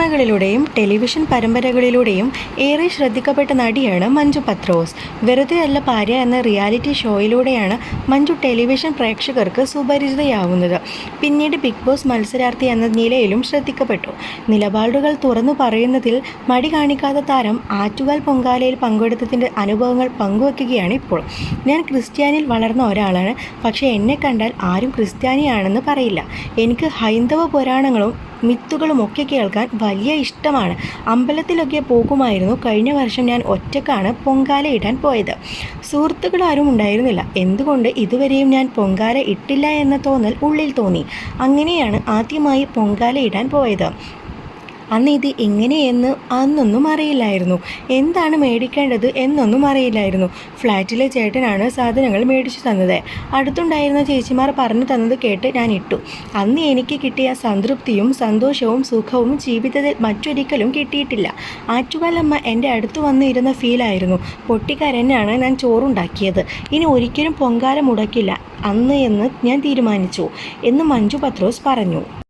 സിനിമകളിലൂടെയും television പരമ്പരകളിലൂടെയും ഏറെ ശ്രദ്ധിക്കപ്പെട്ട നടിയാണ് മഞ്ജു പത്രോസ്. വെറുതെ അല്ല ഭാര്യ എന്ന റിയാലിറ്റി ഷോയിലൂടെയാണ് മഞ്ജു ടെലിവിഷൻ പ്രേക്ഷകർക്ക് സുപരിചിതയാവുന്നത്. പിന്നീട് ബിഗ് ബോസ് മത്സരാർത്ഥി എന്ന നിലയിലും ശ്രദ്ധിക്കപ്പെട്ടു. നിലപാടുകൾ തുറന്നു പറയുന്നതിൽ മടി കാണിക്കാത്ത താരം ആറ്റുകാൽ പൊങ്കാലയിൽ പങ്കെടുത്തതിൻ്റെ അനുഭവങ്ങൾ പങ്കുവയ്ക്കുകയാണ് ഇപ്പോൾ. ഞാൻ ക്രിസ്ത്യാനിയിൽ വളർന്ന ഒരാളാണ്. പക്ഷേ എന്നെ കണ്ടാൽ ആരും ക്രിസ്ത്യാനിയാണെന്ന് പറയില്ല. എനിക്ക് ഹൈന്ദവ പുരാണങ്ങളും മിത്തുകളുമൊക്കെ കേൾക്കാൻ വലിയ ഇഷ്ടമാണ്. അമ്പലത്തിലൊക്കെ പോകുമായിരുന്നു. കഴിഞ്ഞ വർഷം ഞാൻ ഒറ്റക്കാണ് പൊങ്കാല ഇടാൻ പോയത്. സുഹൃത്തുക്കളാരും ഉണ്ടായിരുന്നില്ല. എന്തുകൊണ്ട് ഇതുവരെയും ഞാൻ പൊങ്കാല ഇട്ടില്ല എന്ന തോന്നൽ ഉള്ളിൽ തോന്നി. അങ്ങനെയാണ് ആദ്യമായി പൊങ്കാല ഇടാൻ പോയത്. അന്ന് ഇത് എങ്ങനെയെന്ന് അന്നൊന്നും അറിയില്ലായിരുന്നു. എന്താണ് മേടിക്കേണ്ടത് എന്നൊന്നും അറിയില്ലായിരുന്നു. ഫ്ലാറ്റിലെ ചേട്ടനാണ് സാധനങ്ങൾ മേടിച്ചു തന്നത്. അടുത്തുണ്ടായിരുന്ന ചേച്ചിമാർ പറഞ്ഞു തന്നത് കേട്ട് ഞാൻ ഇട്ടു. അന്ന് എനിക്ക് കിട്ടിയ സംതൃപ്തിയും സന്തോഷവും സുഖവും ജീവിതത്തിൽ മറ്റൊരിക്കലും കിട്ടിയിട്ടില്ല. ആറ്റുകാലമ്മ എൻ്റെ അടുത്ത് വന്നിരുന്ന ഫീലായിരുന്നു. പൊട്ടിക്കരഞ്ഞാണ് ഞാൻ ചോറുണ്ടാക്കിയത്. ഇനി ഒരിക്കലും പൊങ്കാല മുടക്കില്ല അന്ന് എന്ന് ഞാൻ തീരുമാനിച്ചു എന്ന് മഞ്ജു പത്രോസ് പറഞ്ഞു.